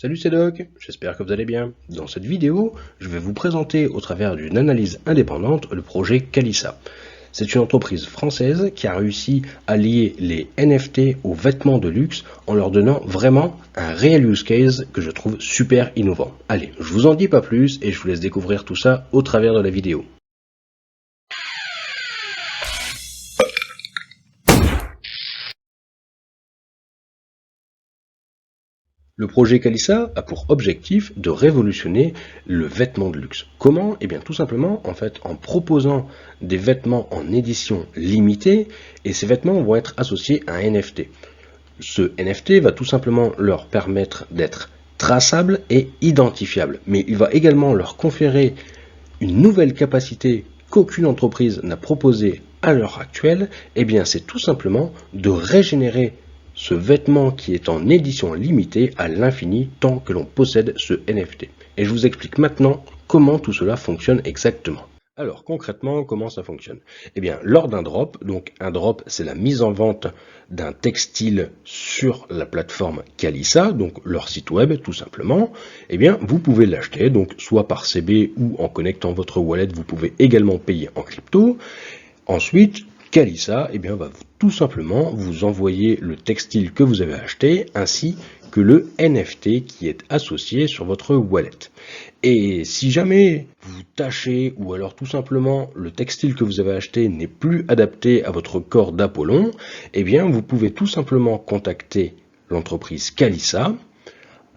Salut, c'est Doc, j'espère que vous allez bien. Dans cette vidéo, je vais vous présenter au travers d'une analyse indépendante le projet Calissa. C'est une entreprise française qui a réussi à lier les NFT aux vêtements de luxe en leur donnant vraiment un réel use case que je trouve super innovant. Allez, je vous en dis pas plus et je vous laisse découvrir tout ça au travers de la vidéo. Le projet Calissa a pour objectif de révolutionner le vêtement de luxe. Comment? Eh bien tout simplement en proposant des vêtements en édition limitée et ces vêtements vont être associés à un NFT. Ce NFT va tout simplement leur permettre d'être traçable et identifiable, mais il va également leur conférer une nouvelle capacité qu'aucune entreprise n'a proposée à l'heure actuelle, eh bien c'est tout simplement de régénérer ce vêtement qui est en édition limitée à l'infini tant que l'on possède ce NFT. Et je vous explique maintenant comment tout cela fonctionne exactement. Alors concrètement, comment ça fonctionne? Eh bien, lors d'un drop, donc un drop c'est la mise en vente d'un textile sur la plateforme Calissa, donc leur site web tout simplement, eh bien vous pouvez l'acheter, donc soit par CB ou en connectant votre wallet, vous pouvez également payer en crypto. Ensuite, Calissa va tout simplement vous envoyer le textile que vous avez acheté ainsi que le NFT qui est associé sur votre wallet. Et si jamais vous tâchez ou alors tout simplement le textile que vous avez acheté n'est plus adapté à votre corps d'Apollon, eh bien vous pouvez tout simplement contacter l'entreprise Calissa.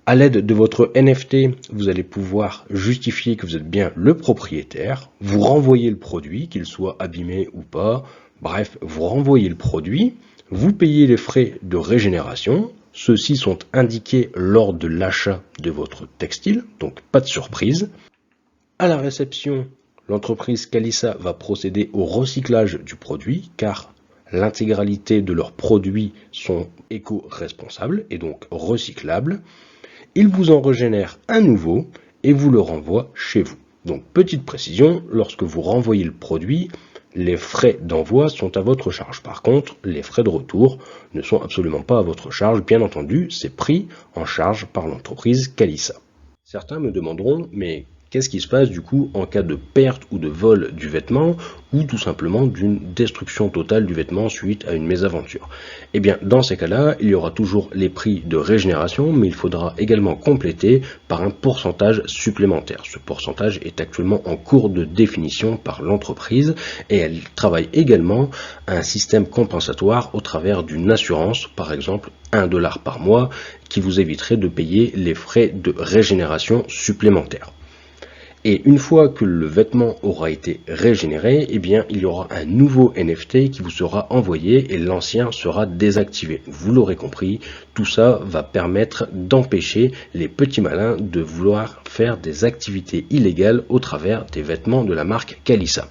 À l'aide de votre NFT, vous allez pouvoir justifier que vous êtes bien le propriétaire, vous renvoyez le produit, qu'il soit abîmé ou pas, bref, vous renvoyez le produit, vous payez les frais de régénération, ceux-ci sont indiqués lors de l'achat de votre textile, donc pas de surprise. À la réception, l'entreprise Calissa va procéder au recyclage du produit, car l'intégralité de leurs produits sont éco-responsables et donc recyclables. Il vous en régénère un nouveau et vous le renvoie chez vous. Donc petite précision, lorsque vous renvoyez le produit, les frais d'envoi sont à votre charge. Par contre, les frais de retour ne sont absolument pas à votre charge. Bien entendu, c'est pris en charge par l'entreprise Calissa. Certains me demanderont, mais qu'est-ce qui se passe du coup en cas de perte ou de vol du vêtement ou tout simplement d'une destruction totale du vêtement suite à une mésaventure? Eh bien dans ces cas-là, il y aura toujours les prix de régénération, mais il faudra également compléter par un pourcentage supplémentaire. Ce pourcentage est actuellement en cours de définition par l'entreprise et elle travaille également à un système compensatoire au travers d'une assurance, par exemple 1 $ par mois, qui vous éviterait de payer les frais de régénération supplémentaires. Et une fois que le vêtement aura été régénéré, eh bien, il y aura un nouveau NFT qui vous sera envoyé et l'ancien sera désactivé. Vous l'aurez compris, tout ça va permettre d'empêcher les petits malins de vouloir faire des activités illégales au travers des vêtements de la marque Calissa.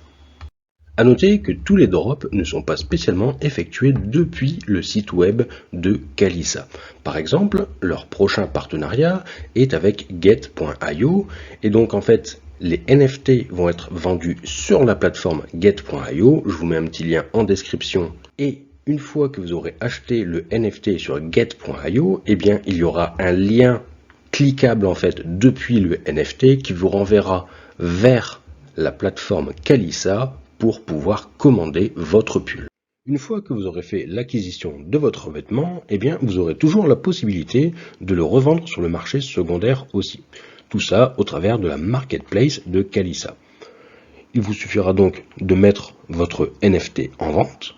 A noter que tous les drops ne sont pas spécialement effectués depuis le site web de Calissa. Par exemple, leur prochain partenariat est avec Get.io et donc en fait les NFT vont être vendus sur la plateforme Get.io. Je vous mets un petit lien en description et une fois que vous aurez acheté le NFT sur Get.io, eh bien il y aura un lien cliquable en fait depuis le NFT qui vous renverra vers la plateforme Calissa pour pouvoir commander votre pull. Une fois que vous aurez fait l'acquisition de votre vêtement, eh bien vous aurez toujours la possibilité de le revendre sur le marché secondaire aussi. Tout ça au travers de la marketplace de Calissa. Il vous suffira donc de mettre votre NFT en vente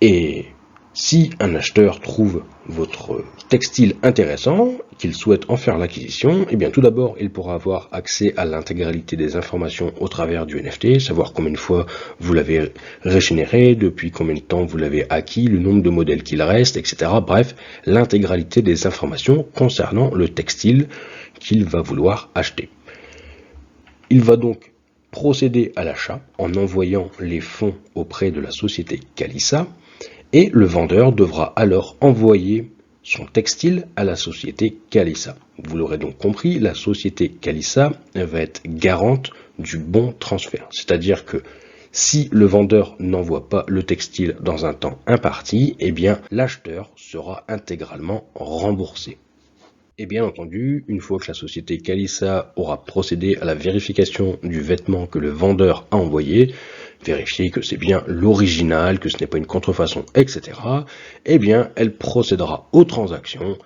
et si un acheteur trouve votre textile intéressant, qu'il souhaite en faire l'acquisition, eh bien tout d'abord il pourra avoir accès à l'intégralité des informations au travers du NFT, savoir combien de fois vous l'avez régénéré, depuis combien de temps vous l'avez acquis, le nombre de modèles qu'il reste, etc. Bref, l'intégralité des informations concernant le textile qu'il va vouloir acheter. Il va donc procéder à l'achat en envoyant les fonds auprès de la société Calissa, et le vendeur devra alors envoyer son textile à la société Calissa. Vous l'aurez donc compris, la société Calissa va être garante du bon transfert. C'est-à-dire que si le vendeur n'envoie pas le textile dans un temps imparti, eh bien l'acheteur sera intégralement remboursé. Et bien entendu, une fois que la société Calissa aura procédé à la vérification du vêtement que le vendeur a envoyé, vérifier que c'est bien l'original, que ce n'est pas une contrefaçon, etc., eh bien elle procédera aux transactions,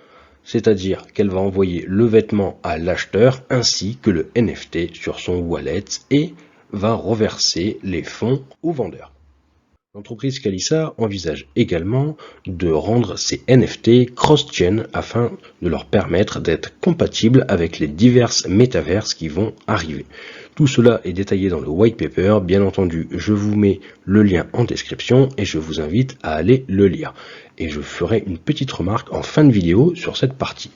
c'est-à-dire qu'elle va envoyer le vêtement à l'acheteur ainsi que le NFT sur son wallet et va reverser les fonds au vendeur. L'entreprise Calissa envisage également de rendre ces NFT cross-chain afin de leur permettre d'être compatibles avec les diverses métaverses qui vont arriver. Tout cela est détaillé dans le white paper, bien entendu je vous mets le lien en description et je vous invite à aller le lire. Et je ferai une petite remarque en fin de vidéo sur cette partie.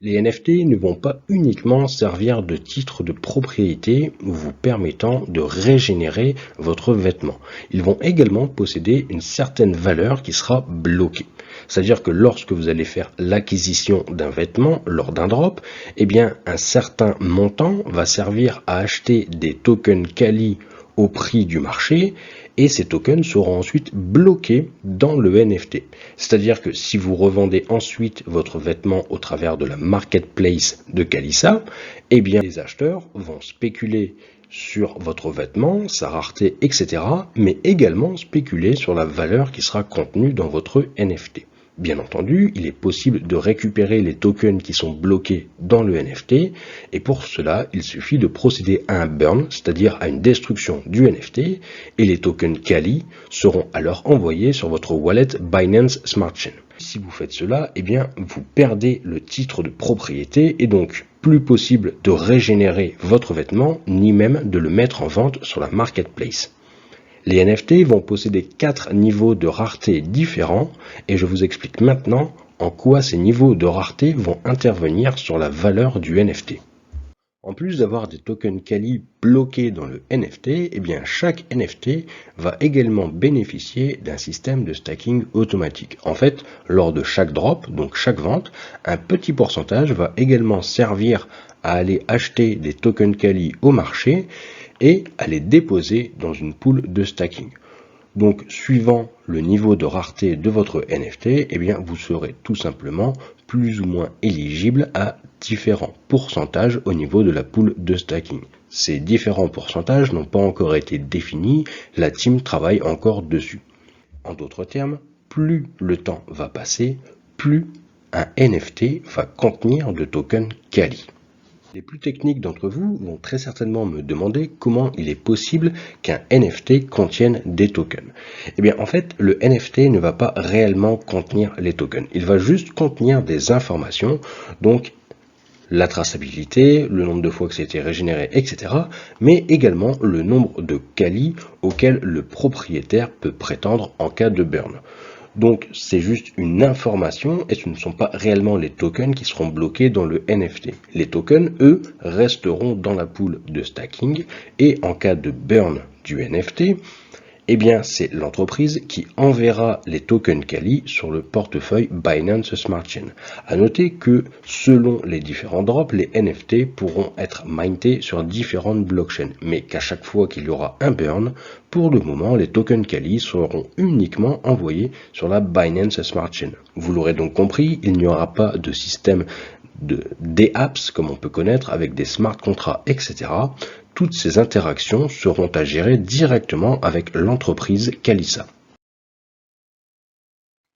Les NFT ne vont pas uniquement servir de titre de propriété vous permettant de régénérer votre vêtement. Ils vont également posséder une certaine valeur qui sera bloquée. C'est-à-dire que lorsque vous allez faire l'acquisition d'un vêtement lors d'un drop, eh bien un certain montant va servir à acheter des tokens Kali au prix du marché et ces tokens seront ensuite bloqués dans le NFT. C'est-à-dire que si vous revendez ensuite votre vêtement au travers de la marketplace de Calissa, eh bien les acheteurs vont spéculer sur votre vêtement, sa rareté, etc., mais également spéculer sur la valeur qui sera contenue dans votre NFT. Bien entendu, il est possible de récupérer les tokens qui sont bloqués dans le NFT et pour cela, il suffit de procéder à un burn, c'est-à-dire à une destruction du NFT et les tokens Kali seront alors envoyés sur votre wallet Binance Smart Chain. Si vous faites cela, eh bien, vous perdez le titre de propriété et donc plus possible de régénérer votre vêtement ni même de le mettre en vente sur la marketplace. Les NFT vont posséder 4 niveaux de rareté différents et je vous explique maintenant en quoi ces niveaux de rareté vont intervenir sur la valeur du NFT. En plus d'avoir des tokens Kali bloqués dans le NFT, eh bien chaque NFT va également bénéficier d'un système de stacking automatique. En fait, lors de chaque drop, donc chaque vente, un petit pourcentage va également servir à aller acheter des tokens Kali au marché et à les déposer dans une pool de stacking. Donc, suivant le niveau de rareté de votre NFT, eh bien, vous serez tout simplement plus ou moins éligible à différents pourcentages au niveau de la pool de stacking. Ces différents pourcentages n'ont pas encore été définis, la team travaille encore dessus. En d'autres termes, plus le temps va passer, plus un NFT va contenir de tokens Kali. Les plus techniques d'entre vous vont très certainement me demander comment il est possible qu'un NFT contienne des tokens. Eh bien, en fait, le NFT ne va pas réellement contenir les tokens. Il va juste contenir des informations, donc la traçabilité, le nombre de fois que c'était régénéré, etc. Mais également le nombre de Kali auquel le propriétaire peut prétendre en cas de burn. Donc c'est juste une information et ce ne sont pas réellement les tokens qui seront bloqués dans le NFT. Les tokens, eux, resteront dans la pool de stacking et en cas de burn du NFT, eh bien c'est l'entreprise qui enverra les tokens Kali sur le portefeuille Binance Smart Chain. À noter que selon les différents drops, les NFT pourront être mintés sur différentes blockchains, mais qu'à chaque fois qu'il y aura un burn, pour le moment les tokens Kali seront uniquement envoyés sur la Binance Smart Chain. Vous l'aurez donc compris, il n'y aura pas de système des apps comme on peut connaître avec des smart contracts, etc. Toutes ces interactions seront à gérer directement avec l'entreprise Calissa.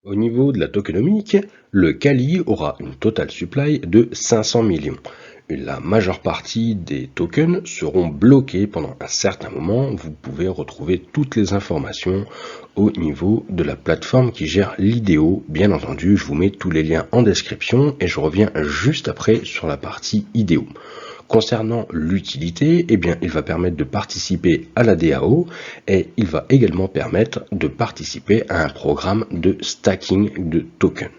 Au niveau de la tokenomique, le Kali aura une total supply de 500 millions. La majeure partie des tokens seront bloqués pendant un certain moment. Vous pouvez retrouver toutes les informations au niveau de la plateforme qui gère l'IDO. Bien entendu, je vous mets tous les liens en description et je reviens juste après sur la partie IDO. Concernant l'utilité, eh bien, il va permettre de participer à la DAO et il va également permettre de participer à un programme de stacking de tokens.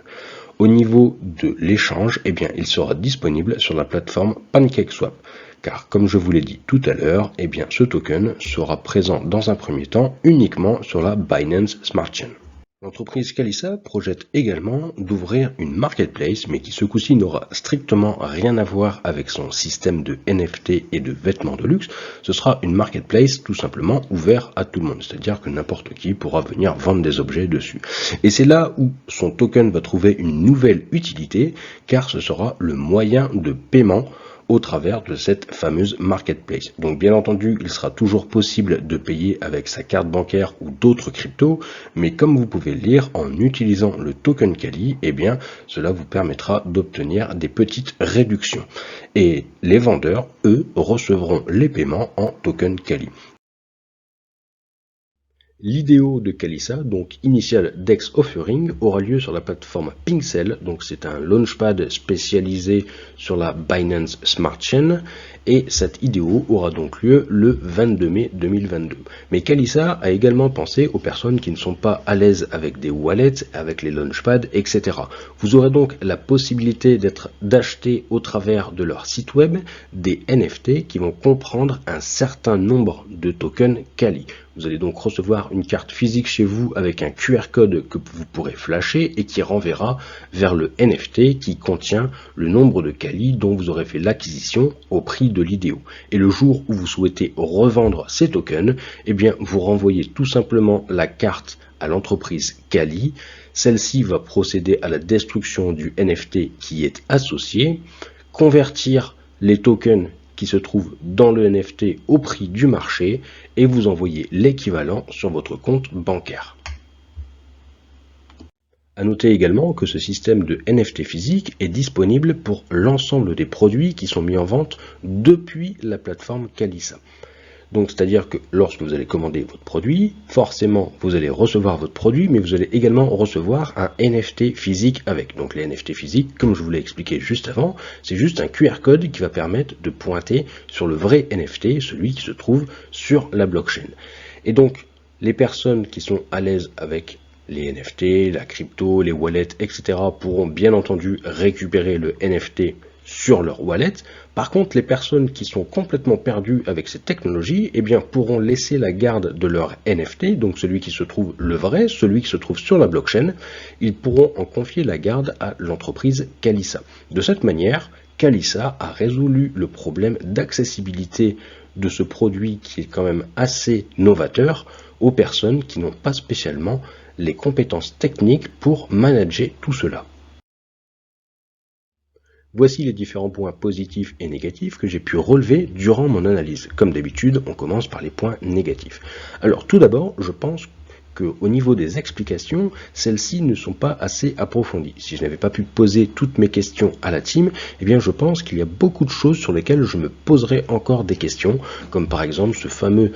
Au niveau de l'échange, eh bien, il sera disponible sur la plateforme PancakeSwap. Car comme je vous l'ai dit tout à l'heure, eh bien, ce token sera présent dans un premier temps uniquement sur la Binance Smart Chain. L'entreprise Calissa projette également d'ouvrir une marketplace, mais qui ce coup-ci n'aura strictement rien à voir avec son système de NFT et de vêtements de luxe. Ce sera une marketplace tout simplement ouverte à tout le monde, c'est-à-dire que n'importe qui pourra venir vendre des objets dessus. Et c'est là où son token va trouver une nouvelle utilité, car ce sera le moyen de paiement au travers de cette fameuse marketplace. Donc bien entendu, il sera toujours possible de payer avec sa carte bancaire ou d'autres cryptos, mais comme vous pouvez le lire, en utilisant le token Kali, eh bien, cela vous permettra d'obtenir des petites réductions. Et les vendeurs, eux, recevront les paiements en token Kali. L'IDO de Calissa, donc Initial Dex Offering, aura lieu sur la plateforme Pincel, donc c'est un launchpad spécialisé sur la Binance Smart Chain, et cette IDO aura donc lieu le 22 mai 2022. Mais Calissa a également pensé aux personnes qui ne sont pas à l'aise avec des wallets, avec les launchpads, etc. Vous aurez donc la possibilité d'acheter au travers de leur site web des NFT qui vont comprendre un certain nombre de tokens Kali. Vous allez donc recevoir une carte physique chez vous avec un QR code que vous pourrez flasher et qui renverra vers le NFT qui contient le nombre de Kali dont vous aurez fait l'acquisition au prix de l'IDO. Et le jour où vous souhaitez revendre ces tokens, eh bien vous renvoyez tout simplement la carte à l'entreprise Kali. Celle-ci va procéder à la destruction du NFT qui est associé, convertir les tokens qui se trouve dans le NFT au prix du marché et vous envoyez l'équivalent sur votre compte bancaire. À noter également que ce système de NFT physique est disponible pour l'ensemble des produits qui sont mis en vente depuis la plateforme Calissa. Donc c'est-à-dire que lorsque vous allez commander votre produit, forcément vous allez recevoir votre produit, mais vous allez également recevoir un NFT physique avec. Donc les NFT physiques, comme je vous l'ai expliqué juste avant, c'est juste un QR code qui va permettre de pointer sur le vrai NFT, celui qui se trouve sur la blockchain. Et donc les personnes qui sont à l'aise avec les NFT, la crypto, les wallets, etc. pourront bien entendu récupérer le NFT sur leur wallet. Par contre, les personnes qui sont complètement perdues avec cette technologie, eh bien, pourront laisser la garde de leur NFT, donc celui qui se trouve le vrai, celui qui se trouve sur la blockchain. Ils pourront en confier la garde à l'entreprise Calissa. De cette manière, Calissa a résolu le problème d'accessibilité de ce produit qui est quand même assez novateur aux personnes qui n'ont pas spécialement les compétences techniques pour manager tout cela. Voici les différents points positifs et négatifs que j'ai pu relever durant mon analyse. Comme d'habitude, on commence par les points négatifs. Alors tout d'abord, je pense qu'au niveau des explications, celles-ci ne sont pas assez approfondies. Si je n'avais pas pu poser toutes mes questions à la team, eh bien je pense qu'il y a beaucoup de choses sur lesquelles je me poserai encore des questions, comme par exemple ce fameux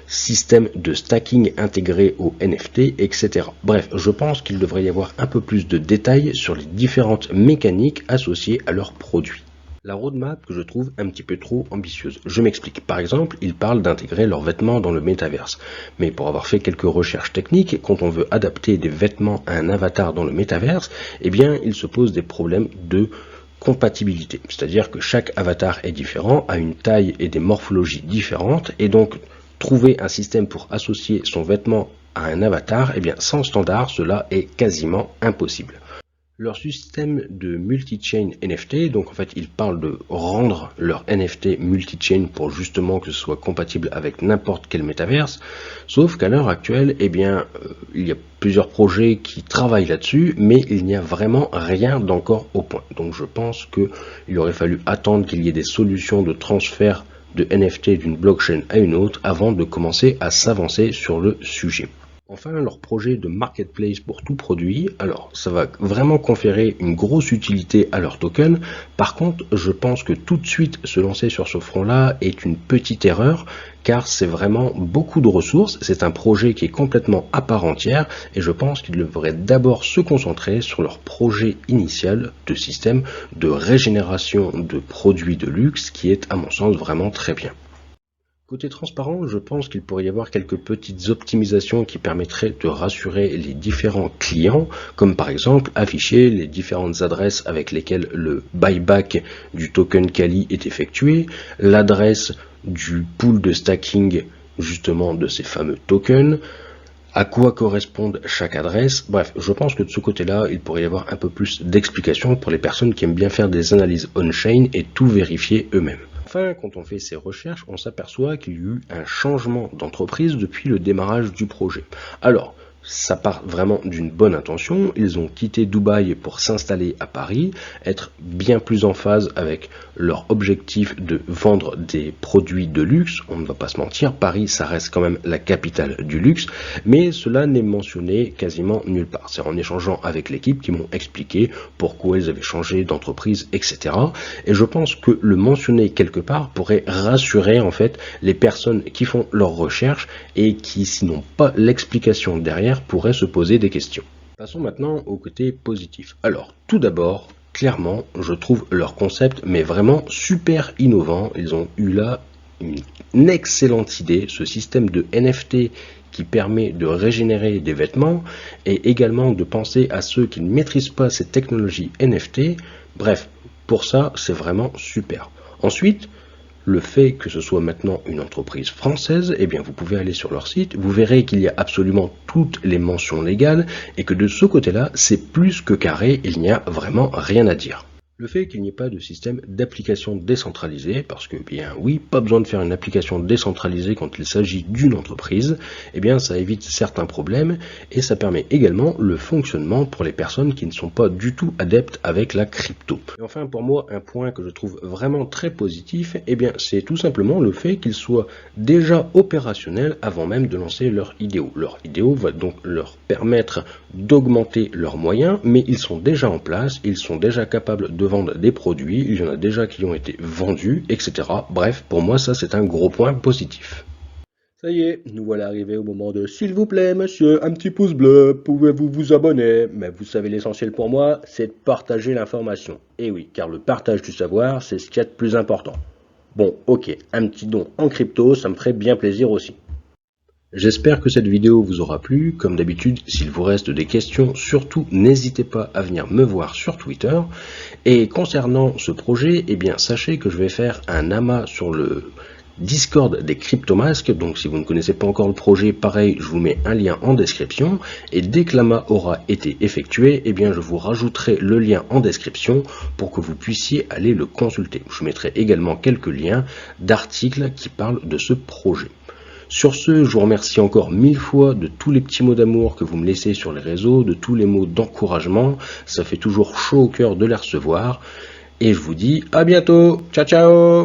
système de stacking intégré au NFT, etc. Bref, je pense qu'il devrait y avoir un peu plus de détails sur les différentes mécaniques associées à leurs produits. La roadmap que je trouve un petit peu trop ambitieuse. Je m'explique. Par exemple, ils parlent d'intégrer leurs vêtements dans le métaverse. Mais pour avoir fait quelques recherches techniques, quand on veut adapter des vêtements à un avatar dans le métaverse, eh bien, il se pose des problèmes de compatibilité. C'est-à-dire que chaque avatar est différent, a une taille et des morphologies différentes, et donc trouver un système pour associer son vêtement à un avatar, eh bien sans standard, cela est quasiment impossible. Leur système de multi-chain NFT, donc en fait ils parlent de rendre leur NFT multi-chain pour justement que ce soit compatible avec n'importe quel métaverse, sauf qu'à l'heure actuelle, eh bien il y a plusieurs projets qui travaillent là-dessus, mais il n'y a vraiment rien d'encore au point. Donc je pense qu'il aurait fallu attendre qu'il y ait des solutions de transfert de NFT d'une blockchain à une autre avant de commencer à s'avancer sur le sujet. Enfin, leur projet de marketplace pour tout produit, alors ça va vraiment conférer une grosse utilité à leur token. Par contre, je pense que tout de suite se lancer sur ce front-là est une petite erreur, car c'est vraiment beaucoup de ressources. C'est un projet qui est complètement à part entière, et je pense qu'ils devraient d'abord se concentrer sur leur projet initial de système de régénération de produits de luxe, qui est à mon sens vraiment très bien. Côté transparent, je pense qu'il pourrait y avoir quelques petites optimisations qui permettraient de rassurer les différents clients, comme par exemple afficher les différentes adresses avec lesquelles le buyback du token Kali est effectué, l'adresse du pool de stacking justement de ces fameux tokens, à quoi correspondent chaque adresse. Bref, je pense que de ce côté-là, il pourrait y avoir un peu plus d'explications pour les personnes qui aiment bien faire des analyses on-chain et tout vérifier eux-mêmes. Enfin, quand on fait ces recherches, on s'aperçoit qu'il y a eu un changement d'entreprise depuis le démarrage du projet. Alors, ça part vraiment d'une bonne intention. Ils ont quitté Dubaï pour s'installer à Paris, être bien plus en phase avec leur objectif de vendre des produits de luxe. On ne va pas se mentir, Paris, ça reste quand même la capitale du luxe, mais cela n'est mentionné quasiment nulle part. C'est en échangeant avec l'équipe qui m'ont expliqué pourquoi ils avaient changé d'entreprise, etc. Et je pense que le mentionner quelque part pourrait rassurer en fait les personnes qui font leurs recherches et qui, s'ils n'ont pas l'explication derrière, pourraient se poser des questions. Passons maintenant au côté positif. Alors, tout d'abord, clairement, je trouve leur concept mais vraiment super innovant. Ils ont eu là une excellente idée, ce système de NFT qui permet de régénérer des vêtements et également de penser à ceux qui ne maîtrisent pas cette technologie NFT. Bref, pour ça, c'est vraiment super. Ensuite, le fait que ce soit maintenant une entreprise française, eh bien vous pouvez aller sur leur site, vous verrez qu'il y a absolument toutes les mentions légales et que de ce côté-là, c'est plus que carré, il n'y a vraiment rien à dire. Le fait qu'il n'y ait pas de système d'application décentralisée, parce que, bien oui, pas besoin de faire une application décentralisée quand il s'agit d'une entreprise, eh bien ça évite certains problèmes et ça permet également le fonctionnement pour les personnes qui ne sont pas du tout adeptes avec la crypto. Et enfin, pour moi, un point que je trouve vraiment très positif, eh bien c'est tout simplement le fait qu'ils soient déjà opérationnels avant même de lancer leur IDO. Leur IDO va donc leur permettre d'augmenter leurs moyens, mais ils sont déjà en place, ils sont déjà capables de vendre des produits, il y en a déjà qui ont été vendus, etc. Bref, pour moi, ça c'est un gros point positif. Ça y est, nous voilà arrivés au moment de s'il vous plaît, monsieur, un petit pouce bleu, pouvez-vous vous abonner? Mais vous savez, l'essentiel pour moi, c'est de partager l'information. Et oui, car le partage du savoir, c'est ce qu'il y a de plus important. Bon, ok, un petit don en crypto, ça me ferait bien plaisir aussi. J'espère que cette vidéo vous aura plu. Comme d'habitude, s'il vous reste des questions, surtout n'hésitez pas à venir me voir sur Twitter. Et concernant ce projet, eh bien sachez que je vais faire un amas sur le Discord des Cryptomasques. Donc si vous ne connaissez pas encore le projet, pareil, je vous mets un lien en description. Et dès que l'amas aura été effectué, eh bien je vous rajouterai le lien en description pour que vous puissiez aller le consulter. Je mettrai également quelques liens d'articles qui parlent de ce projet. Sur ce, je vous remercie encore 1000 fois de tous les petits mots d'amour que vous me laissez sur les réseaux, de tous les mots d'encouragement. Ça fait toujours chaud au cœur de les recevoir. Et je vous dis à bientôt. Ciao, ciao!